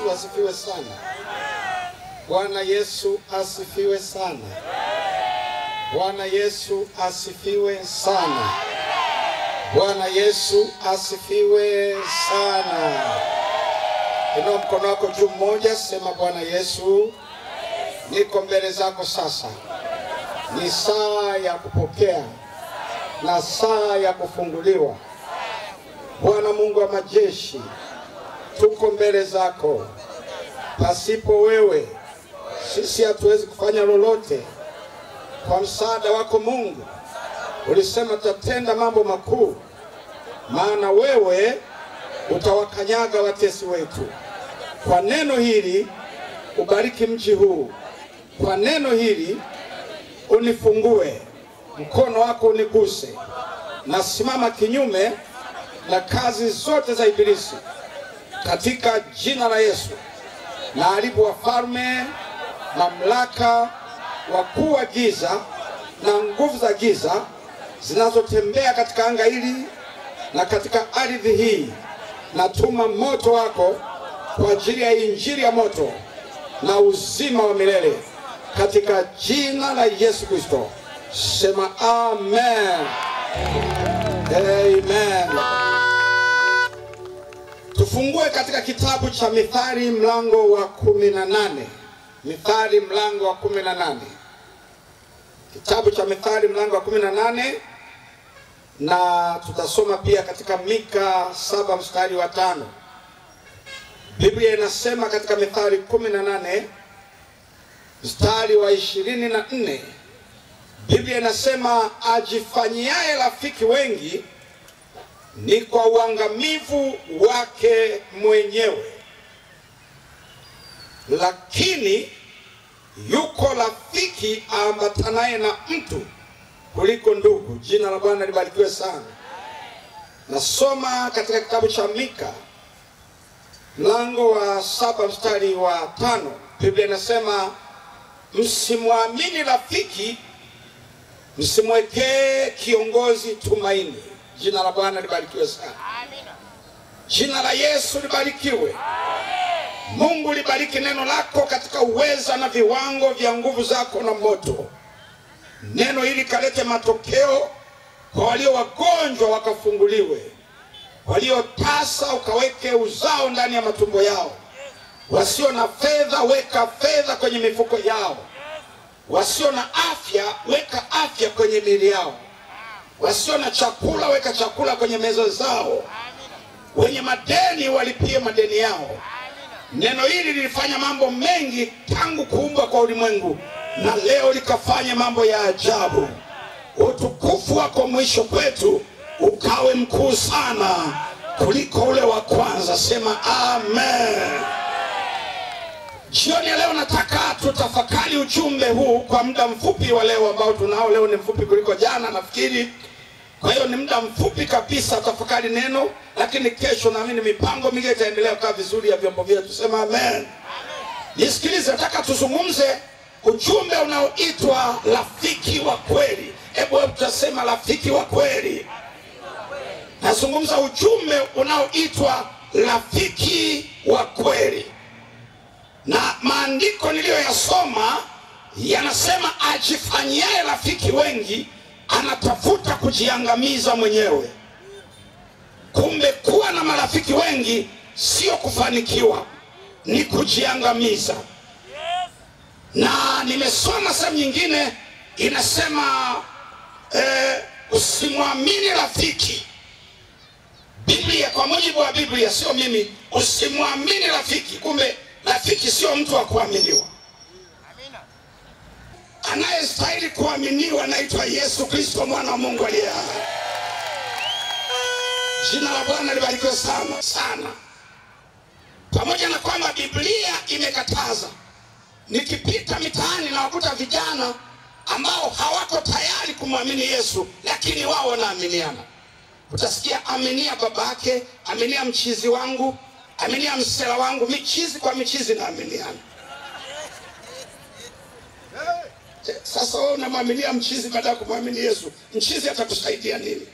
Yesu asifiwe sana. Bwana Yesu asifiwe sana. Bwana Yesu asifiwe sana. Bwana Yesu asifiwe sana. Inua mkono wako juu mmoja, sema Bwana Yesu, niko mbele zako sasa. Ni saa ya kupokea na saa ya kufunguliwa. Bwana Mungu wa majeshi, tuko mbele zako. Pasipo wewe sisi hatuwezi kufanya lolote. Kwa msaada wako Mungu, ulisema tutatenda mambo makuu, maana wewe utawakanyaga watesi wetu. Kwa neno hili ubariki mji huu. Kwa neno hili unifungue, mkono wako uniguse. Nasimama kinyume na kazi zote za ibilisi katika jina la Yesu. Na haribu wafalme, mamlaka, wakuu wa giza na nguvu za giza zinazotembea katika anga hili na katika ardhi hii. Natuma moto wako kwa ajili ya injili ya moto na uzima wa milele katika jina la Yesu Kristo. Sema amen. Amen. Tufungue katika kitabu cha Mithali mlango wa 18. Mithali mlango wa 18. Kitabu cha Mithali mlango wa 18, na tutasoma pia katika Mika 7 mstari wa 5. Biblia inasema katika Mithali 18 mstari wa 24, Biblia inasema ajifanyiaye rafiki wengi ni kwa uangamivu wake mwenyewe, lakini yuko rafiki ambatanaye na mtu kuliko ndugu. Jina la Bwana libarikiwe sana. Nasoma katika kitabu cha Mika mlango wa 7 mstari wa 5. Biblia inasema msimwamini rafiki, msimwekee kiongozi tumaini. Jina la Bwana libarikiwe sana. Jina la Yesu libarikiwe. Mungu libariki neno lako katika uweza na viwango vya nguvu zako na moto. Neno hili kalete matokeo kwa walio wagonjwa wakafunguliwe, walio tasa ukaweke uzao ndani ya matumbo yao, wasio na fedha weka fedha kwenye mifuko yao, wasio na afya weka afya kwenye miili yao, wasio na chakula weka chakula kwenye meza zao, wenye madeni walipie madeni yao. Neno hili lilifanya mambo mengi tangu kuumbwa kwa ulimwengu, na leo likafanya mambo ya ajabu. Utukufu wako mwisho kwetu ukawe mkuu sana kuliko ule wa kwanza. Sema amen. Jioni ya leo nataka tutafakari ujumbe huu kwa muda mfupi wa leo ambao tunao leo. Ni mfupi kuliko jana nafikiri, kwa hiyo ni muda mfupi kabisa tafakari neno, lakini kesho naamini mipango mingi itaendelea kwa vizuri ya vyombo vyetu. Sema amen. Nisikilize, nataka tuzungumze ujumbe unaoitwa rafiki wa kweli. Hebu tutasema rafiki wa kweli. Nazungumza ujumbe unaoitwa rafiki wa kweli. Na maandiko niliyoyasoma yanasema ajifanyiaye rafiki wengi anatafuta kujiangamiza mwenyewe. Kumbe kuwa na marafiki wengi sio kufanikiwa, ni kujiangamiza. Na nimesoma sehemu nyingine inasema usimwamini rafiki. Biblia, kwa mujibu wa Biblia, sio mimi, usimwamini rafiki. Kumbe rafiki sio mtu wa kuaminiwa. Anayestahili kuaminiwa anaitwa Yesu Kristo, mwana wa Mungu aliye hai. Jina la Bwana libarikiwe sana sana. Pamoja na kwamba Biblia imekataza, nikipita mitaani na wakuta vijana ambao hawako tayari kumwamini Yesu, lakini wao wanaaminiana. Utasikia aminia babake, aminia mchizi wangu, aminia msela wangu, michizi kwa michizi na aminiana. Sasa wewe unamwaminia mchizi baada ya kumwamini Yesu, mchizi atakusaidia nini?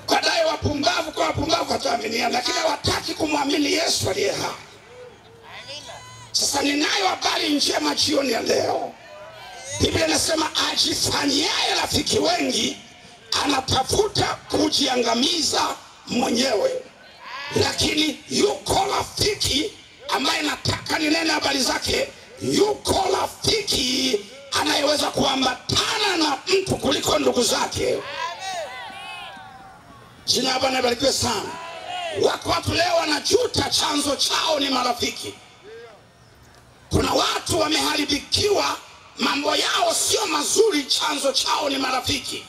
Baadaye wawe wapumbavu kwa wapumbavu wataaminiana, lakini hawataki kumwamini Yesu aliye hai. Sasa ninayo habari njema jioni ya leo. Biblia inasema ajifanyaye rafiki wengi anatafuta kujiangamiza mwenyewe, lakini yuko rafiki ambaye nataka ninene habari zake. Yuko rafiki anayeweza kuambatana na mtu kuliko ndugu zake. Jina la Bwana libarikiwe sana. Wako watu leo wanajuta chanzo chao ni marafiki. Kuna watu wameharibikiwa, mambo yao sio mazuri, chanzo chao ni marafiki.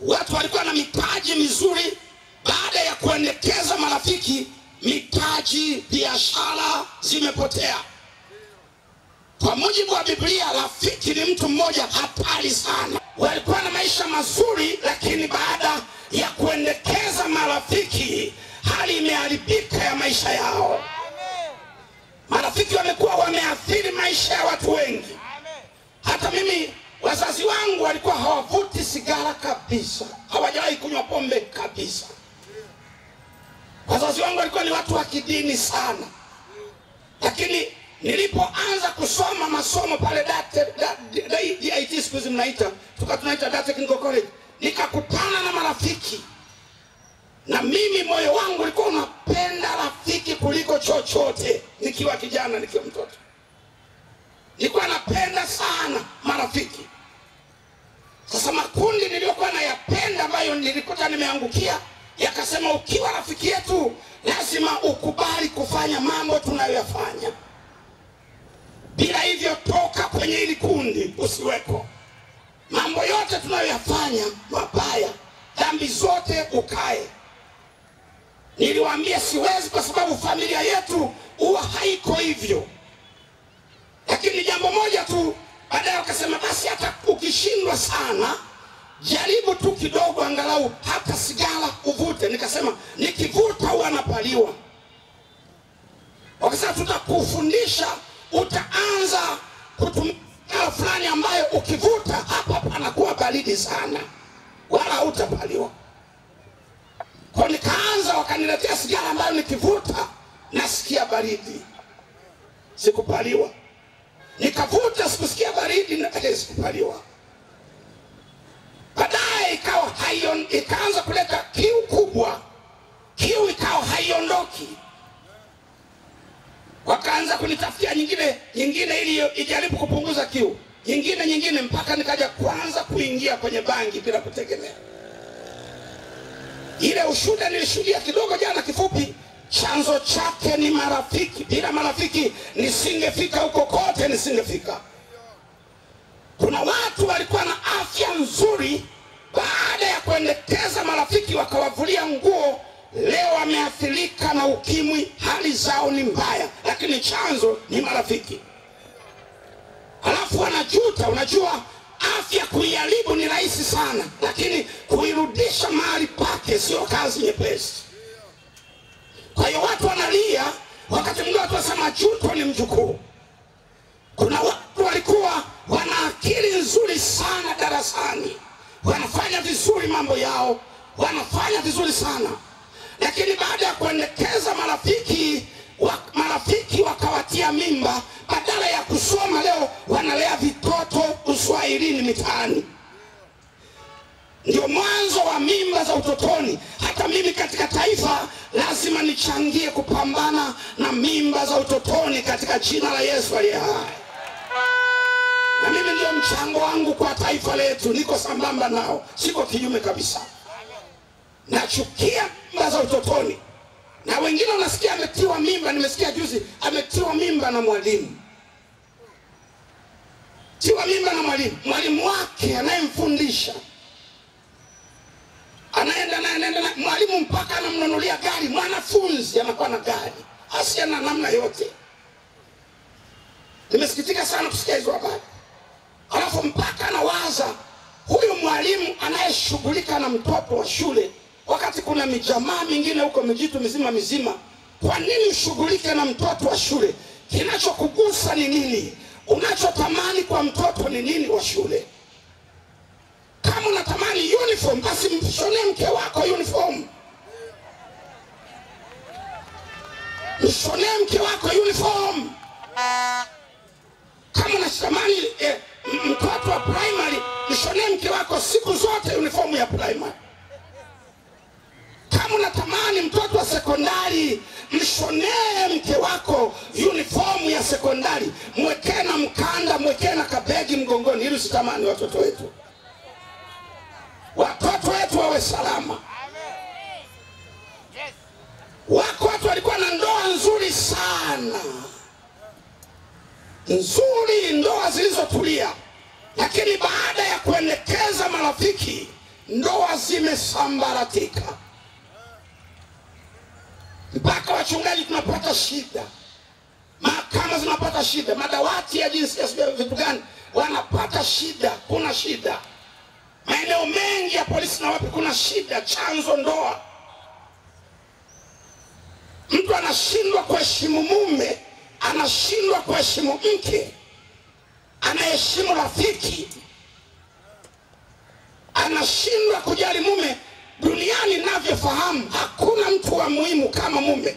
Watu walikuwa na mitaji mizuri, baada ya kuendekeza marafiki, mitaji, biashara zimepotea. Kwa mujibu wa Biblia, rafiki ni mtu mmoja hatari sana. Walikuwa na maisha mazuri, lakini baada ya kuendekeza marafiki, hali imeharibika ya maisha yao. Marafiki wamekuwa wameathiri maisha ya watu wengi. Hata mimi, wazazi wangu walikuwa hawavuti sigara kabisa, hawajawahi kunywa pombe kabisa. Wazazi wangu walikuwa ni watu wa kidini sana. Lakini nilipoanza kusoma masomo pale DIT, siku hizi mnaita, tunaita Dar Technical College, nikakutana na marafiki. Na mimi moyo wangu ulikuwa unapenda rafiki kuliko chochote. Nikiwa kijana, nikiwa mtoto, nilikuwa napenda sana marafiki. Sasa makundi niliyokuwa nayapenda ambayo nilikuta nimeangukia, yakasema ukiwa rafiki yetu lazima ukubali kufanya mambo tunayoyafanya. Bila hivyo toka kwenye hili kundi, usiweko. Mambo yote tunayoyafanya mabaya, dhambi zote ukae. Niliwaambia siwezi, kwa sababu familia yetu huwa haiko hivyo. Lakini jambo moja tu, baadaye wakasema basi hata ukishindwa sana, jaribu tu kidogo, angalau hata sigara uvute. Nikasema nikivuta huwa napaliwa. Wakasema tutakufundisha, utaanza kutumia fulani ambayo ukivuta hapa panakuwa baridi sana, wala hutapaliwa. Kwa nikaanza, wakaniletea sigara ambayo nikivuta nasikia baridi, sikupaliwa. Nikavuta, sikusikia baridi na sikupaliwa. Baadaye ikaanza kuleta kiu kubwa, kiu ikawa haiondoki. Wakaanza kunitafutia nyingine ili ijaribu kupunguza kiu, nyingine mpaka nikaja kuanza kuingia kwenye bangi bila kutegemea. Ile ushuhuda nilishuhudia kidogo jana kifupi, chanzo chake ni marafiki. Bila marafiki nisingefika huko kote, nisingefika. Kuna watu walikuwa na afya nzuri, baada ya kuendekeza marafiki wakawavulia nguo, leo wameathirika na ukimwi, hali zao ni mbaya, lakini chanzo ni marafiki. Halafu wanajuta. Unajua, afya kuiharibu ni rahisi sana, lakini kuirudisha mahali pake sio kazi nyepesi. Kwa hiyo watu wanalia, wakati mwingine watu wasema juto ni mjukuu. Kuna watu walikuwa wana akili nzuri sana darasani, wanafanya vizuri mambo yao, wanafanya vizuri sana, lakini baada ya kuendekeza marafiki wakawatia mimba. Badala ya kusoma, leo wanalea vitoto uswahilini mitaani. Ndio mwanzo wa mimba za utotoni. Hata mimi katika taifa lazima nichangie kupambana na mimba za utotoni katika jina la Yesu aliye hai. Na mimi ndio mchango wangu kwa taifa letu, niko sambamba nao, siko kinyume kabisa. Nachukia mimba za utotoni. Na wengine unasikia ametiwa mimba, nimesikia juzi ametiwa mimba na mwalimu. Tiwa mimba na mwalimu wake anayemfundisha. Anaenda mwalimu mpaka anamnunulia gari, mwanafunzi anakuwa na gari, asiye na namna yote. Nimesikitika sana kusikia hizo habari. Halafu mpaka anawaza huyu mwalimu anayeshughulika na mtoto wa shule, wakati kuna mijamaa mingine huko mijitu mizima, kwa nini ushughulike na mtoto wa shule? Kinachokugusa ni nini? Unachotamani kwa mtoto ni nini wa shule? Kama unatamani ni uniform, basi mshonee mke wako uniform. Mshonee mke wako uniform. Kama unatamani mtoto wa primary, mshonee mke wako siku zote uniform ya primary. Kama unatamani mtoto wa sekondari, mshonee mke wako uniform ya sekondari. Mwekee na mkanda, mwekee na kabegi mgongoni, ili usitamani watoto wetu. Watoto wetu wawe salama. Wako watu walikuwa na ndoa nzuri sana, nzuri, ndoa zilizotulia, lakini baada ya kuendekeza marafiki, ndoa zimesambaratika. Mpaka wachungaji tunapata shida, mahakama zinapata shida, madawati ya jinsia vitu gani wanapata shida. Kuna shida maeneo mengi ya polisi na wapi, kuna shida. Chanzo ndoa. Mtu anashindwa kuheshimu mume, anashindwa kuheshimu mke, anaheshimu rafiki, anashindwa kujali mume. Duniani ninavyofahamu, hakuna mtu wa muhimu kama mume,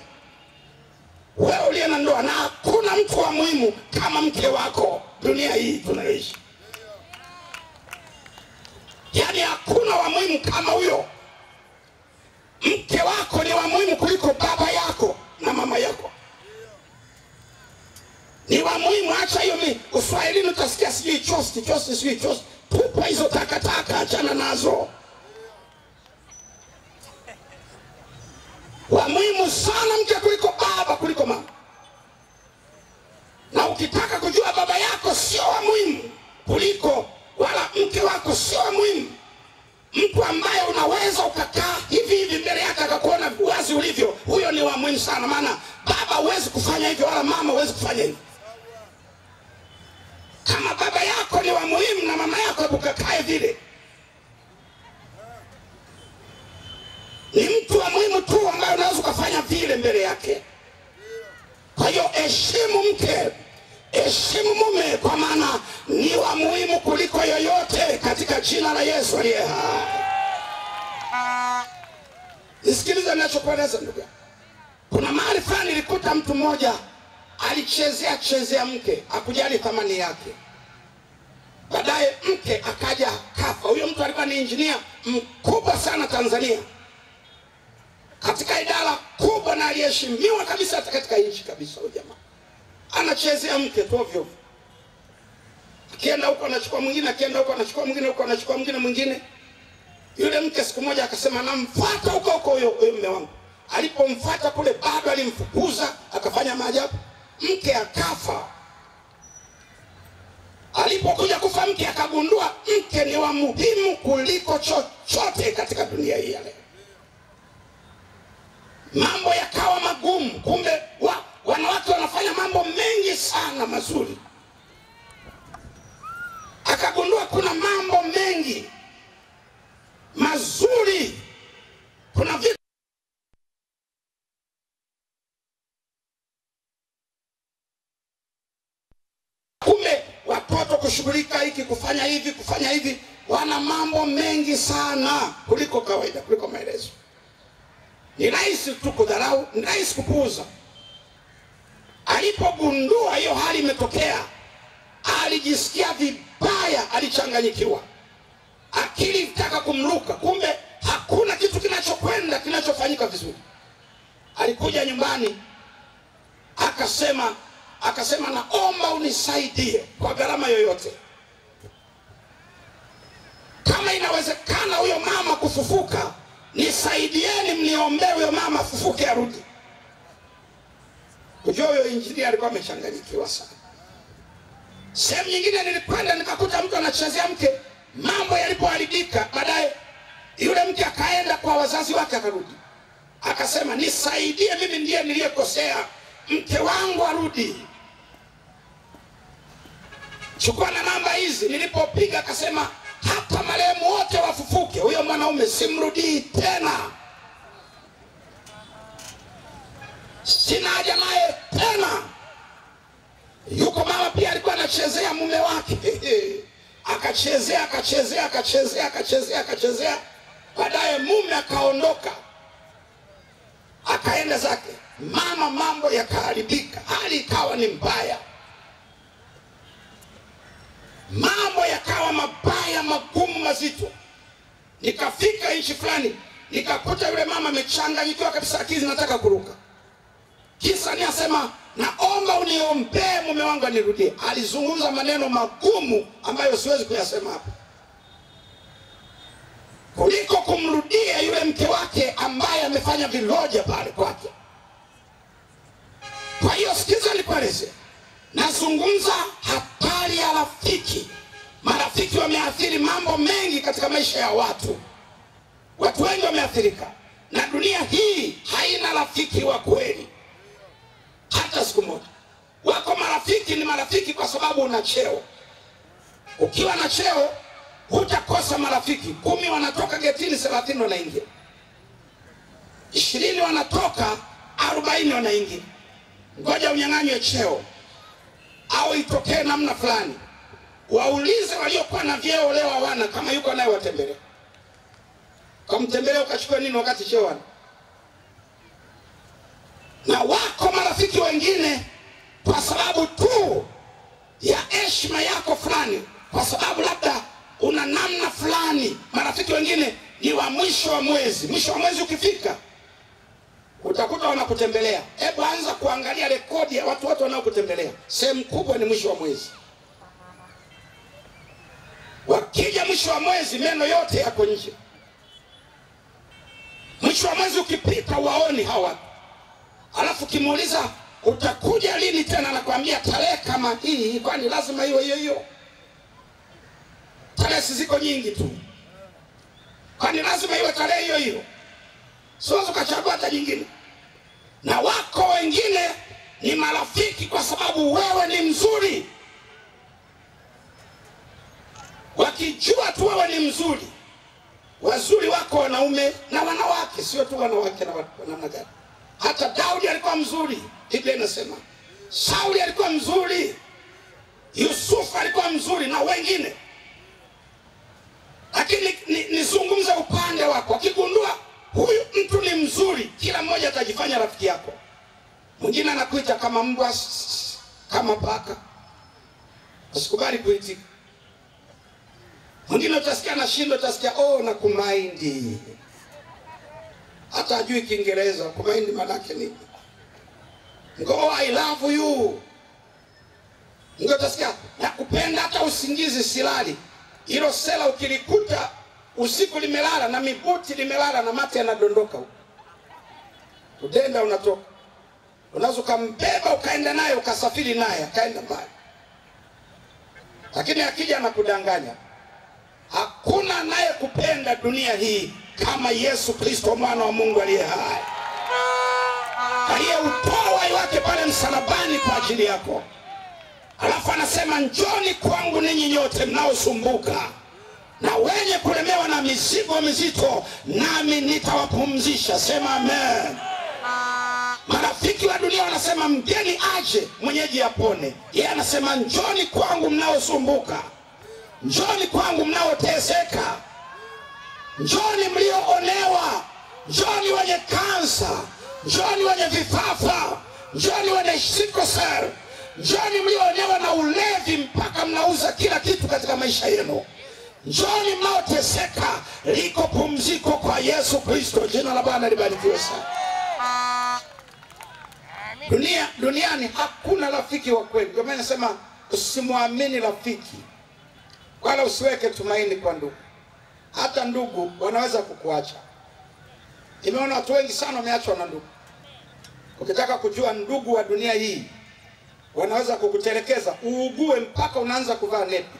wewe uliye na ndoa, na hakuna mtu wa muhimu kama mke wako dunia hii tunayoishi. Yaani hakuna wa muhimu kama huyo. Mke wako ni wa muhimu kuliko baba yako na mama yako. Ni wa muhimu. Acha hiyo Uswahilini utasikia sijui chosti, sijui chosti. Tupa hizo takataka, achana nazo. Wa muhimu sana mke kuliko baba, kuliko mama. Na ukitaka kujua baba yako sio wa muhimu kuliko, wala mke wako sio wa muhimu, mtu ambaye unaweza ukakaa hivi hivi mbele yake akakuona wazi ulivyo, huyo ni wa muhimu sana. Maana baba huwezi kufanya hivyo, wala mama huwezi kufanya hivyo. Kama baba yako ni wa muhimu na mama yako ukakae vile, ni mtu wa muhimu tu ambaye unaweza kufanya vile mbele yake. Kwa hiyo heshimu mke, heshimu mume, kwa maana ni wa muhimu kuliko yoyote, katika jina la Yesu aliye hai. Nisikilize ninachokueleza ndugu. Kuna mahali fulani nilikuta mtu mmoja alichezea mke, hakujali thamani yake. Baadaye mke akaja kafa. Huyo mtu alikuwa ni injinia mkubwa sana Tanzania, katika idara kubwa, na aliheshimiwa kabisa katika nchi kabisa. Huyo jamaa anachezea mke tu ovyo. Akienda huko anachukua mwingine, akienda huko anachukua mwingine, huko anachukua mwingine. Yule mke siku moja akasema, namfuata huko huyo mume wangu. Alipomfuata kule, bado alimfukuza, akafanya maajabu, mke akafa. Alipokuja kufa mke, akagundua mke ni wa muhimu kuliko chochote katika dunia hii ya leo. Mambo yakawa magumu. Kumbe wanawake wanafanya mambo mengi sana mazuri. Akagundua kuna mambo mengi mazuri, kuna vitu. Kumbe watoto kushughulika hiki, kufanya hivi, wana mambo mengi sana kuliko kawaida, kuliko maelezo. Ni rahisi tu kudharau, ni rahisi kupuuza. Alipogundua hiyo hali imetokea, alijisikia vibaya, alichanganyikiwa, akili itaka kumruka. Kumbe hakuna kitu kinachofanyika vizuri. Alikuja nyumbani, akasema naomba unisaidie kwa gharama yoyote. Kama inawezekana huyo mama kufufuka, nisaidieni, mniombee huyo mama afufuke arudi. Kujua huyo injinia alikuwa amechanganyikiwa sana. Sehemu nyingine nilikwenda nikakuta mtu anachezea mke, mambo yalipoharibika, baadaye yule mke akaenda kwa wazazi wake, akarudi akasema, nisaidie, mimi ndiye niliyekosea, mke wangu arudi. Chukua na namba hizi. Nilipopiga akasema, hata marehemu wote wafufuke, huyo mwanaume simrudii tena, sina haja naye tena. Yuko mama pia alikuwa anachezea mume wake. akachezea. Baadaye mume akaondoka, akaenda zake. Mama, mambo yakaharibika, hali ikawa ni mbaya, mambo yakawa mabaya, magumu, mazito. Nikafika nchi fulani, nikakuta yule mama amechanganyikiwa kabisa, akili nataka kuruka. Kisa ni asema, naomba uniombee mume wangu anirudie. Alizungumza maneno magumu ambayo siwezi kuyasema hapa, kuliko kumrudia yule mke wake ambaye amefanya viloja pale kwake. Kwa hiyo sikiza nikueleze, nazungumza hatari ya rafiki. Marafiki wameathiri mambo mengi katika maisha ya watu. Watu wengi wameathirika, na dunia hii haina rafiki wa kweli hata siku moja. Wako marafiki, ni marafiki kwa sababu una cheo. Ukiwa na cheo hutakosa marafiki. 10 wanatoka getini, 30 wanaingia, 20 wanatoka, 40 wanaingia. Ngoja unyang'anywe cheo au itokee namna fulani, waulize waliokuwa na vyeo leo hawana, kama yuko naye watembelee. Kamtembelee ukachukua nini wakati cheo wana? Na wako marafiki wengine kwa sababu tu ya heshima yako fulani, kwa sababu labda una namna fulani. Marafiki wengine ni wa mwisho wa mwezi. Mwisho wa mwezi ukifika, utakuta wanakutembelea. Hebu anza kuangalia rekodi ya watu wanaokutembelea. Sehemu kubwa ni mwisho wa mwezi. Wakija mwisho wa mwezi, meno yote yako nje. Mwisho wa mwezi ukipita, waoni hawa. Alafu kimuuliza utakuja lini tena, nakwambia tarehe kama hii. Kwani lazima iwe hiyo? Tarehe ziko nyingi tu, kwani lazima iwe tarehe hiyo? Siwezi ukachagua hata nyingine. Na wako wengine ni marafiki kwa sababu wewe ni mzuri. Wakijua tu wewe ni mzuri. Wazuri wako wanaume na wanawake, sio tu wanawake na namna gani. Hata Daudi alikuwa mzuri, Biblia inasema. Sauli alikuwa mzuri, Yusufu alikuwa mzuri, na wengine. Lakini nizungumze upande wako. Ukigundua huyu mtu ni mzuri, kila mmoja atajifanya rafiki yako. Mwingine anakuita kama mbwa, kama paka, usikubali kuitika. Mwingine utasikia na shindo, utasikia na kumaindi. Hata ajui Kiingereza, kumaindi maana yake nini? Ngo I love you. Ngo utasikia nakupenda, hata usingizi silali. Hilo sela ukilikuta usiku limelala na mibuti limelala na mate yanadondoka huko, udenda unatoka. Unaweza ukambeba ukaenda naye, ukasafiri naye, akaenda mbali. Lakini akija anakudanganya. Hakuna naye kupenda dunia hii kama Yesu Kristo, mwana wa Mungu aliye hai, aliyeutoa uhai wake pale msalabani kwa ajili yako. Alafu anasema, njoni kwangu ninyi nyote mnaosumbuka na wenye kulemewa na mizigo mizito, nami nitawapumzisha. Sema amen. Marafiki wa dunia wanasema mgeni aje, mwenyeji apone. Yeye anasema, njoni kwangu mnaosumbuka, njoni kwangu mnaoteseka, njoni mlioonewa, njoni wenye kansa, njoni wenye vifafa, njoni wenye sikosel, njoni mlioonewa na ulevi mpaka mnauza kila kitu katika maisha yenu. Njoni mnaoteseka, liko pumziko kwa Yesu Kristo. Jina la Bwana libarikiwe sana. Duniani hakuna rafiki wa kweli. Kwa maana nasema usimwamini rafiki, wala usiweke tumaini kwa ndugu. Hata ndugu wanaweza kukuacha. Nimeona watu wengi sana wameachwa na ndugu. Ukitaka kujua ndugu wa dunia hii, wanaweza kukutelekeza, uugue mpaka unaanza kuvaa nepi.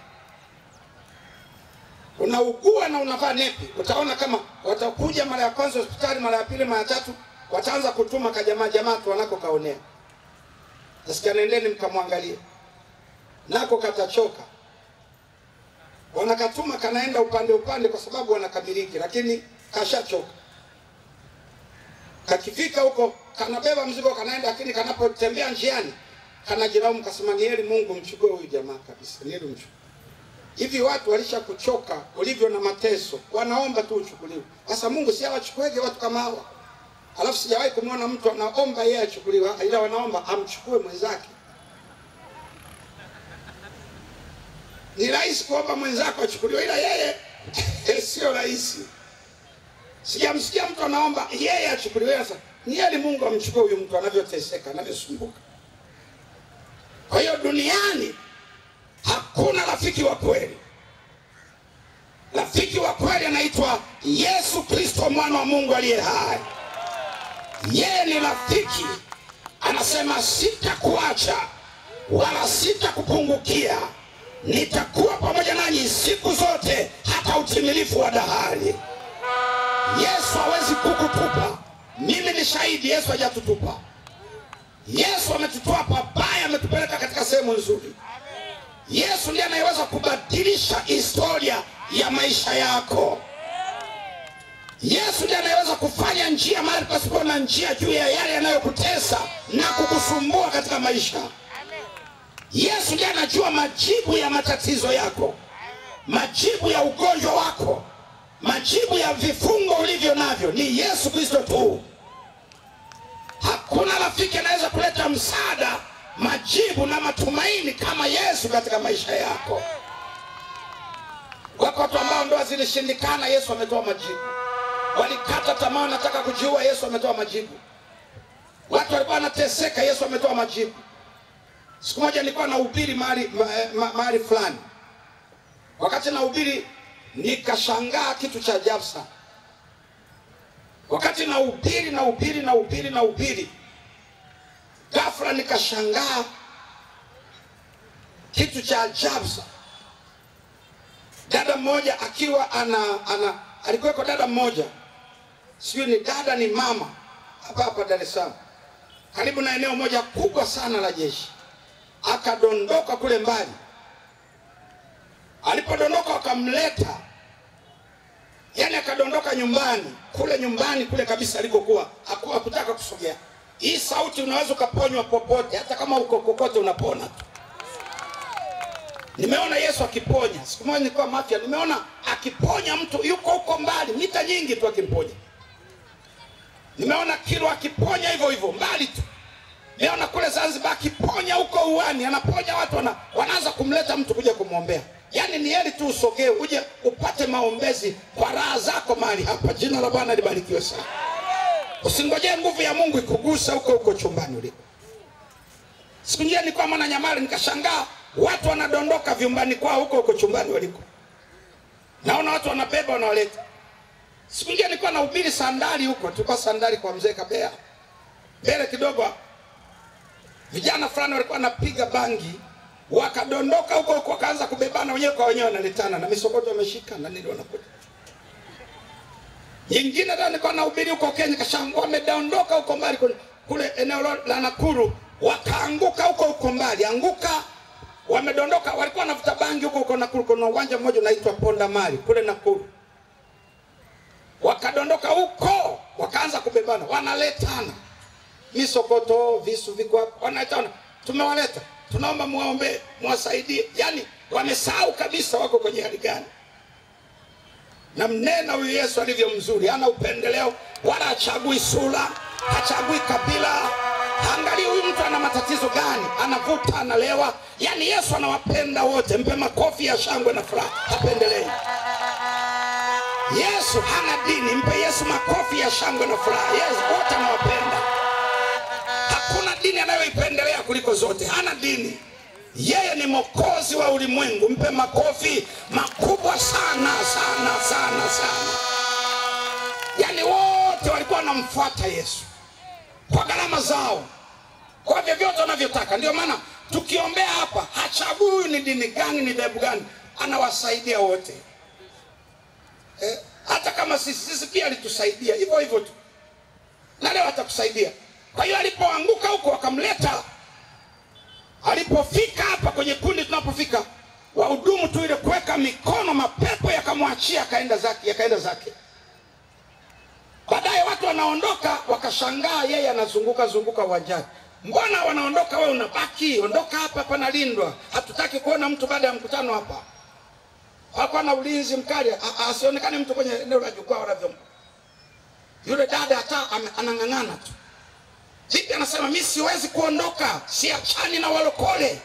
Unaugua na unavaa nepi. Utaona kama watakuja mara ya kwanza hospitali, mara ya pili, mara ya tatu, wataanza kutuma jamaa tu wanako kaonea. Nasikia nendeni mkamwangalie. Nako katachoka. Wanakatuma kanaenda upande kwa sababu wanakamiliki, lakini kashachoka. Kakifika huko kanabeba mzigo kanaenda, lakini kanapotembea njiani kanajilaumu, kasema ni heri Mungu mchukue huyu jamaa kabisa. Ni heri mchukue. Hivi watu walishakuchoka ulivyo na mateso, wanaomba tu uchukuliwe. Sasa Mungu si awachukuege watu kama hawa? Alafu sijawahi kumwona mtu anaomba yeye achukuliwe, ila wanaomba amchukue mwenzake. Ni rahisi kuomba mwenzako achukuliwe, ila yeye sio rahisi. Sijamsikia mtu anaomba yeye achukuliwe. Sasa ni yeye Mungu amchukue huyu mtu anavyoteseka, anavyosumbuka. Kwa hiyo duniani hakuna rafiki wa kweli. Rafiki wa kweli anaitwa Yesu Kristo, mwana wa Mungu aliye hai. Yeye ni rafiki. Anasema sitakuacha wala sitakupungukia, nitakuwa pamoja nanyi siku zote hata utimilifu wa dahari. Yesu hawezi kukutupa. Mimi ni shahidi, Yesu hajatutupa. Yesu ametutoa pabaya, ametupeleka katika sehemu nzuri. Yesu ndiye anayeweza kubadilisha historia ya maisha yako. Yesu ndiye anayeweza kufanya njia mahali pasipo na njia juu ya yale yanayokutesa na kukusumbua katika maisha. Yesu ndiye anajua majibu ya matatizo yako, majibu ya ugonjwa wako, majibu ya vifungo ulivyo navyo. Ni Yesu Kristo tu. Hakuna rafiki anaweza kuleta msaada, majibu na matumaini kama Yesu katika maisha yako. Kwa watu ambao ndoa zilishindikana, Yesu ametoa majibu. Walikata tamaa, wanataka kujiua, Yesu ametoa majibu. Watu walikuwa wanateseka, Yesu ametoa majibu. Siku moja nilikuwa nahubiri mahali fulani. Wakati nahubiri nikashangaa kitu cha ajabu sana. Wakati nahubiri, ghafla nikashangaa kitu cha ajabu sana. Dada mmoja akiwa alikuwa dada mmoja, sio ni dada ni mama, hapa Dar es Salaam, karibu na eneo moja kubwa sana la jeshi. Akadondoka kule mbali. Alipodondoka wakamleta, yani akadondoka nyumbani kule kabisa alikokuwa. Hakutaka kusogea. Hii sauti unaweza ukaponywa popote, hata kama uko kokote unapona tu. Nimeona Yesu akiponya. Siku moja nilikuwa Mafia, nimeona akiponya mtu yuko huko mbali, mita nyingi tu akimponya. Nimeona Kilwa akiponya hivyo mbali tu. Nimeona kule Zanzibar akiponya huko uani, anaponya watu, wanaanza kumleta mtu kuja kumwombea. Yani ni heri tu usogee uje upate maombezi kwa raha zako mahali hapa. Jina la Bwana libarikiwe sana. Usingojee nguvu ya Mungu ikugusa huko chumbani uliko. Siku nyingine nilikuwa Mwananyamala, nikashangaa watu wanadondoka vyumbani kwao huko chumbani waliko. Naona watu wanabeba wanawaleta. Siku nyingine nilikuwa nahubiri Sandali huko, tulikuwa Sandali kwa mzee Kabea. Mbele kidogo vijana fulani walikuwa wanapiga bangi, wakadondoka huko wakaanza kubebana wenyewe kwa wenyewe, wanaletana na misokoto wameshika na nini wanakuja. Nyingine ndio nilikuwa nahubiri huko Kenya, kashangaa wamedondoka huko mbali kule eneo la Nakuru, wakaanguka huko mbali, wamedondoka, walikuwa wanavuta bangi huko Nakuru. Kuna uwanja mmoja unaitwa Ponda Mali kule Nakuru. Wakadondoka huko, wakaanza kubebana, wanaletana. Misokoto, visu viko hapo, wanaitana. Tumewaleta, tunaomba muombe, muwasaidie. Yani wamesahau kabisa wako kwenye hali gani. Na mnena huyu Yesu alivyo mzuri, hana upendeleo wala hachagui sura, hachagui kabila. Angalia huyu mtu ana matatizo gani, anavuta, analewa. Yani Yesu anawapenda wote. Mpe makofi ya shangwe na furaha, hapendelei. Yesu hana dini, mpe Yesu makofi ya shangwe na furaha. Yesu wote anawapenda. Hakuna dini anayoipendelea kuliko zote. Hana dini. Yeye ni Mwokozi wa ulimwengu. Mpe makofi makubwa sana. Yani wote walikuwa wanamfuata Yesu kwa gharama zao, kwa vyovyote wanavyotaka. Ndio maana tukiombea hapa hachagui ni dini gani, ni dhehebu gani, anawasaidia wote. Hata kama sisi pia alitusaidia hivyo tu, na leo atakusaidia. Kwa hiyo alipoanguka huko wakamleta. Alipofika hapa kwenye kundi tunapofika, wahudumu tu ile kuweka mikono, mapepo yakamwachia, yakaenda zake. Baadaye watu wanaondoka, wakashangaa yeye anazunguka uwanjani. Mbona wanaondoka, wewe unabaki? Ondoka hapa, panalindwa. Hatutaki kuona mtu baada ya mkutano hapa. Hakuwa na ulinzi mkali, asionekane mtu kwenye eneo la jukwaa wala vyombo. Yule dada hata anang'ang'ana tu. Vipi anasema mimi siwezi kuondoka, siachani na walokole.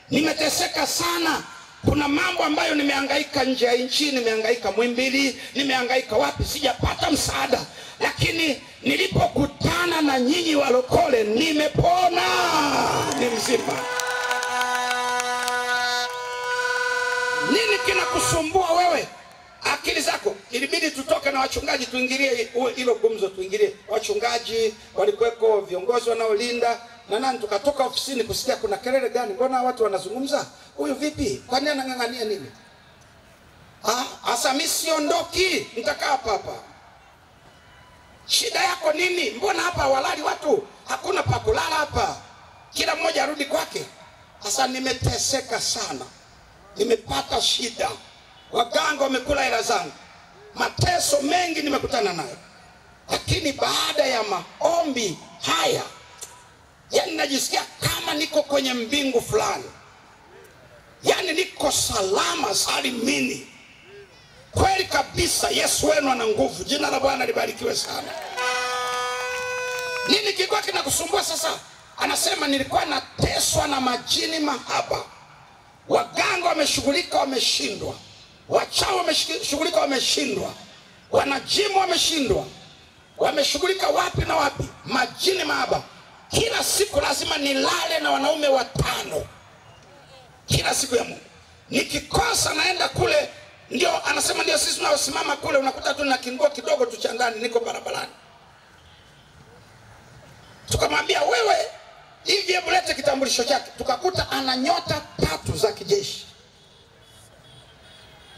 Nimeteseka sana. Kuna mambo ambayo nimehangaika nje ya nchi, nimehangaika Muhimbili, nimehangaika wapi, sijapata msaada. Lakini nilipokutana na nyinyi walokole nimepona, ni mzima. Nini kinakusumbua wewe? Akili zako. Ilibidi tutoke na wachungaji tuingilie hilo gumzo, tuingilie. Wachungaji walikuweko, viongozi wanaolinda na nani, tukatoka ofisini kusikia kuna kelele gani, mbona watu wanazungumza, huyu vipi, kwa nini anang'ang'ania nini? Asa mimi siondoki, nitakaa hapa hapa. Shida yako nini? Mbona hapa walali watu, hakuna pa kulala hapa, kila mmoja arudi kwake. Sasa nimeteseka sana, nimepata shida, waganga wamekula hela zangu, mateso mengi nimekutana nayo. Lakini baada ya maombi haya, yani najisikia kama niko kwenye mbingu fulani, yani niko salama salimini. Kweli kabisa, Yesu wenu ana nguvu. Jina la Bwana libarikiwe sana. Nini kilikuwa kinakusumbua sasa? Anasema nilikuwa nateswa na majini mahaba. Waganga wameshughulika, wameshindwa. Wachawi wameshughulika, wameshindwa. Wanajimu wameshindwa. Wameshughulika wapi na wapi? Majini mahaba. Kila siku lazima nilale na wanaume 5. Kila siku ya Mungu. Nikikosa naenda kule, ndio anasema ndio sisi tunaosimama kule unakuta tu na kingo kidogo tu cha ndani, niko barabarani. Tukamwambia wewe, hivi hebu lete kitambulisho chake. Tukakuta ana nyota 3 za kijeshi.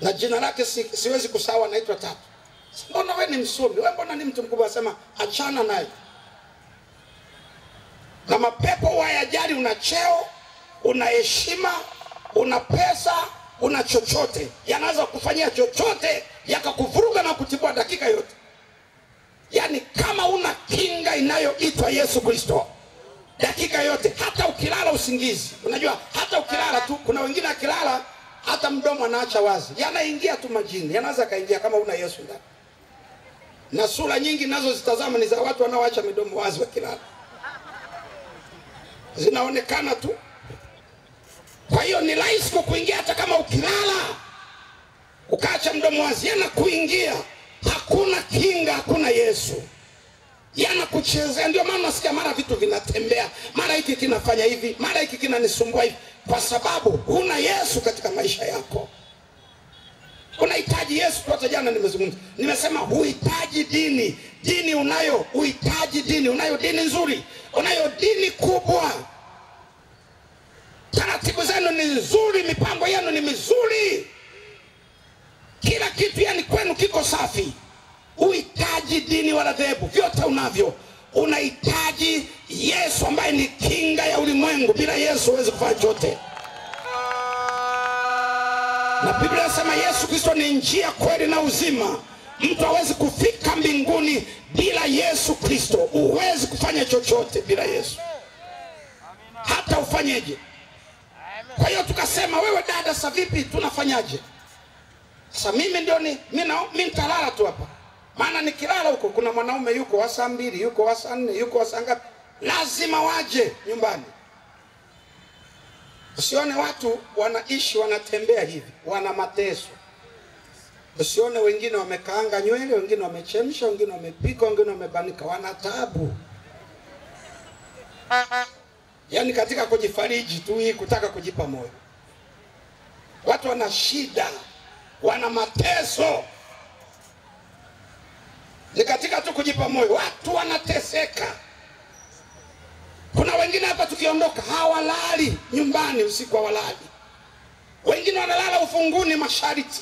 Na jina lake siwezi kusahau, anaitwa Tatu. Mbona wewe ni msomi? Wewe mbona ni mtu mkubwa? Sema achana naye. Na mapepo hayajali una cheo, una heshima, una pesa, una chochote. Yanaweza kufanyia chochote, yakakuvuruga na kutibua dakika yote. Yani kama una kinga inayoitwa Yesu Kristo, dakika yote, hata ukilala usingizi. Unajua hata ukilala tu, kuna wengine akilala hata mdomo anaacha wazi, yanaingia tu majini, yanaweza kaingia kama una Yesu ndani. Na sura nyingi nazo zitazama ni za watu wanaoacha midomo wazi wakilala, zinaonekana tu. Kwa hiyo ni rahisi kuingia hata kama ukilala ukaacha mdomo wazi, yana kuingia. Hakuna kinga, hakuna Yesu, yana kuchezea. Ndio maana nasikia mara vitu vinatembea, mara hiki kinafanya hivi, mara hiki kinanisumbua hivi, kwa sababu huna Yesu katika maisha yako. Unahitaji Yesu. Hata jana nimezungumza, nimesema huhitaji dini. Dini unayo, uhitaji dini. Unayo dini nzuri, unayo dini kubwa, taratibu zenu ni nzuri, mipango yenu ni mizuri, kila kitu yani kwenu kiko safi. Uhitaji dini wala dhehebu, vyote unavyo. Unahitaji Yesu ambaye ni kinga ya ulimwengu. Bila Yesu huwezi kufanya chochote. Na Biblia inasema Yesu Kristo ni njia, kweli na uzima. Mtu hawezi kufika mbinguni bila Yesu Kristo. Huwezi kufanya chochote bila Yesu, hata ufanyeje. Kwa hiyo tukasema, wewe dada, sasa vipi, tunafanyaje? Sasa mimi ndio mimi nitalala tu hapa. Maana nikilala huko kuna mwanaume yuko wa saa 2, yuko wa saa 4, yuko wa saa ngapi, lazima waje nyumbani. Usione watu wanaishi wanatembea hivi, wana mateso. Usione wengine wamekaanga nywele, wengine wamechemsha, wengine wamepika, wengine wamebanika, wana taabu. Yani katika kujifariji tu, hii kutaka kujipa moyo. Watu wana shida, wana mateso. Ni katika tu kujipa moyo, watu wanateseka. Kuna wengine hapa tukiondoka hawalali nyumbani usiku, hawalali. Wengine wanalala ufunguni masharti.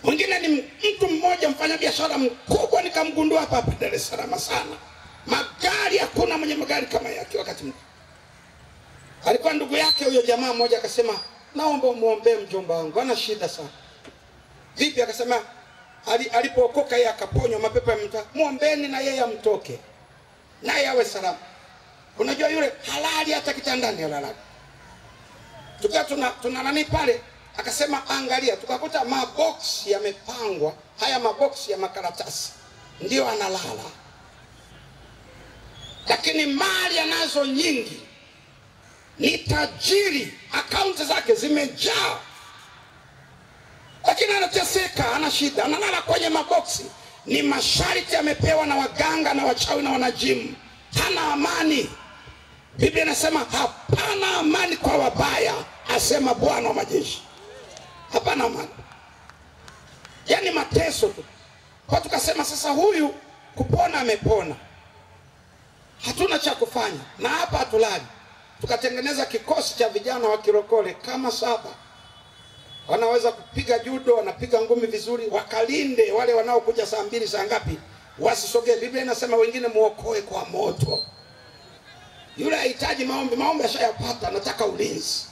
Mwingine ni mtu mmoja mfanya biashara mkubwa, nikamgundua hapa Dar es Salaam sana. Magari, hakuna mwenye magari kama yake. Wakati mwingine alikuwa ndugu yake huyo jamaa mmoja, akasema naomba muombe mjomba wangu, ana shida sana. Vipi? Akasema alipookoka yeye akaponywa mapepo ya mta, muombeni na yeye amtoke, naye awe salama. Unajua yule halali hata kitandani halali. Tukiwa tuna nani pale, akasema angalia, tukakuta maboksi yamepangwa, haya maboksi ya makaratasi, ndio analala. Lakini mali anazo nyingi, ni tajiri, akaunti zake zimejaa, lakini anateseka, ana shida, analala kwenye maboksi. Ni masharti amepewa na waganga na wachawi na wanajimu, hana amani. Biblia inasema hapana amani kwa wabaya, asema Bwana wa majeshi. Hapana amani, yani mateso tu. Kwa tukasema sasa huyu kupona amepona, hatuna cha kufanya na hapa hatulali. Tukatengeneza kikosi cha vijana wa kirokole kama 7, wanaweza kupiga judo, wanapiga ngumi vizuri, wakalinde wale wanaokuja saa 2 saa ngapi, wasisogee. Biblia inasema wengine muokoe kwa moto. Yule hahitaji maombi, maombi ashayapata, anataka ulinzi.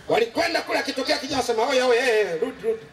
Walikwenda kule, akitokea kijana sema oye rudi.